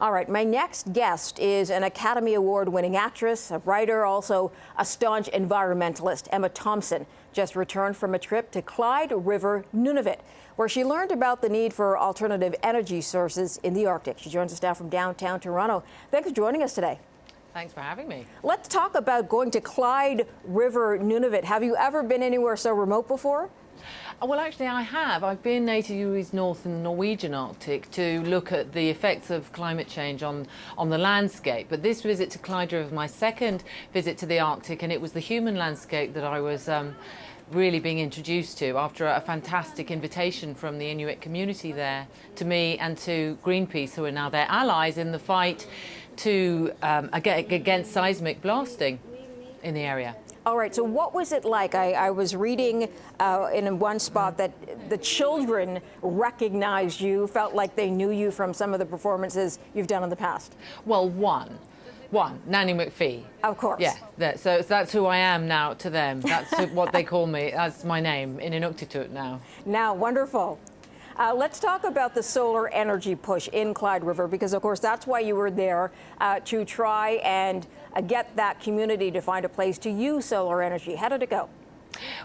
All right, my next guest is an Academy Award-winning actress, a writer, also a staunch environmentalist. Emma Thompson just returned from a trip to Clyde River, Nunavut, where she learned about the need for alternative energy sources in the Arctic. She joins us now from downtown Toronto. Thanks for joining us today. Thanks for having me. Let's talk about going to Clyde River, Nunavut. Have you ever been anywhere so remote before? Well, actually, I have. I've been 80 degrees north in the Norwegian Arctic to look at the effects of climate change on the landscape. But this visit to Clyde River was my second visit to the Arctic, and it was the human landscape that I was really being introduced to after a fantastic invitation from the Inuit community there to me and to Greenpeace, who are now their allies in the fight to against seismic blasting in the area. All right, so what was it like? I was reading in one spot that the children recognized you, felt like they knew you from some of the performances you've done in the past. Well, one, Nanny McPhee. Of course. Yeah, so that's who I am now to them. That's what they call me. That's my name in Inuktitut now. Now, wonderful. Let's talk about the solar energy push in Clyde River, because of course that's why you were there, to try and get that community to find a place to use solar energy. How did it go?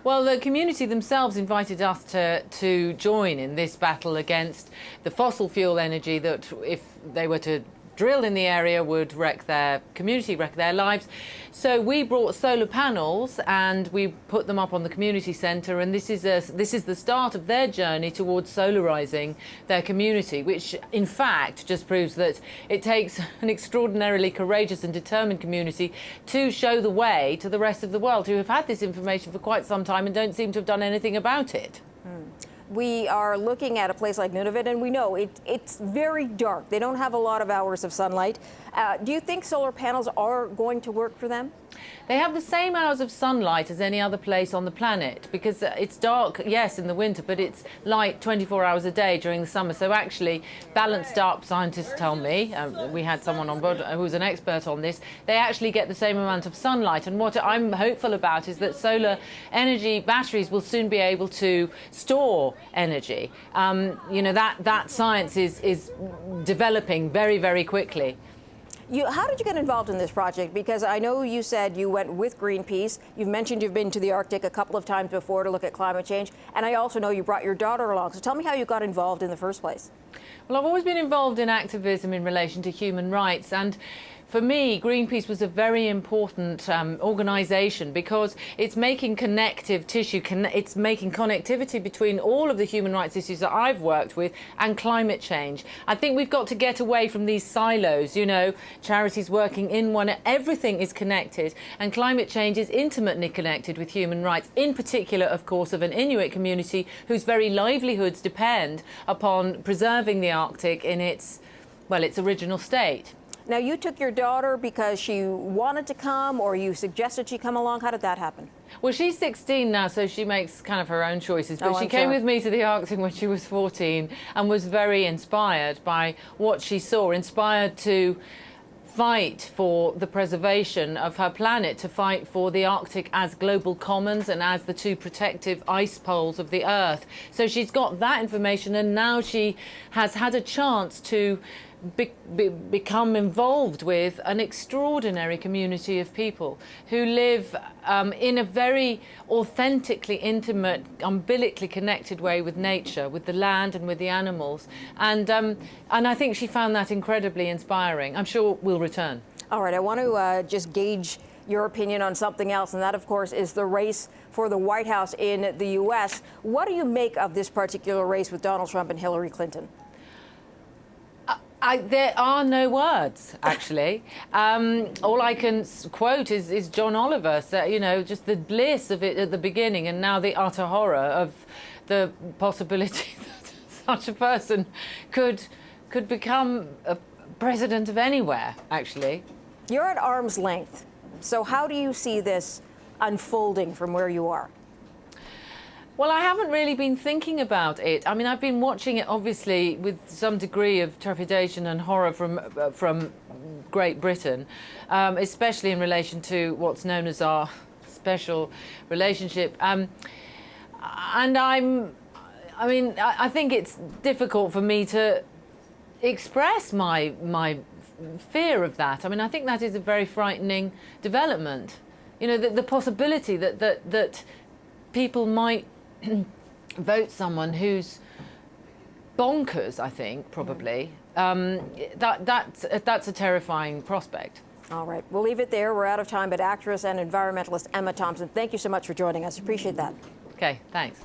Well, the community themselves invited us to join in this battle against the fossil fuel energy that, if they were to drill in the area, would wreck their community, wreck their lives. So we brought solar panels and we put them up on the community centre, and this is the start of their journey towards solarising their community, which in fact just proves that it takes an extraordinarily courageous and determined community to show the way to the rest of the world, who have had this information for quite some time and don't seem to have done anything about it. We are looking at a place like Nunavut, and we know it's very dark. They don't have a lot of hours of sunlight. Do you think solar panels are going to work for them? They have the same hours of sunlight as any other place on the planet, because it's dark, yes, in the winter, but it's light 24 hours a day during the summer. So actually, balanced up, scientists tell me, we had someone on board who's an expert on this, they actually get the same amount of sunlight. And what I'm hopeful about is that solar energy batteries will soon be able to store energy. You know, that science is developing very, very quickly. How did you get involved in this project? Because I know you said you went with Greenpeace. You've mentioned you've been to the Arctic a couple of times before to look at climate change. And I also know you brought your daughter along. So tell me how you got involved in the first place. Well, I've always been involved in activism in relation to human rights. And for me, Greenpeace was a very important organisation, because it's making connective tissue, it's making connectivity between all of the human rights issues that I've worked with and climate change. I think we've got to get away from these silos, you know, charities working in one, everything is connected, and climate change is intimately connected with human rights, in particular, of course, of an Inuit community whose very livelihoods depend upon preserving the Arctic in its original state. Now, you took your daughter because she wanted to come, or you suggested she come along. How did that happen? Well, she's 16 now, so she makes kind of her own choices. But she came with me to the Arctic when she was 14 and was very inspired by what she saw, inspired to fight for the preservation of her planet, to fight for the Arctic as global commons and as the two protective ice poles of the Earth. So she's got that information, and now she has had a chance to become involved with an extraordinary community of people who live in a very authentically intimate, umbilically connected way with nature, with the land and with the animals. And I think she found that incredibly inspiring. I'm sure we'll return. All right, I want to just gauge your opinion on something else, and that, of course, is the race for the White House in the U.S. What do you make of this particular race with Donald Trump and Hillary Clinton? There are no words, actually. All I can quote is John Oliver, you know, just the bliss of it at the beginning, and now the utter horror of the possibility that such a person could become a president of anywhere, actually. You're at arm's length. So how do you see this unfolding from where you are? Well, I haven't really been thinking about it. I mean, I've been watching it, obviously, with some degree of trepidation and horror from Great Britain, especially in relation to what's known as our special relationship. And I think it's difficult for me to express my fear of that. I mean, I think that is a very frightening development. You know, the possibility that people might vote someone who's bonkers, I think, probably. That's a terrifying prospect. All right, we'll leave it there. We're out of time, but actress and environmentalist Emma Thompson, thank you so much for joining us. Appreciate that. Okay, thanks.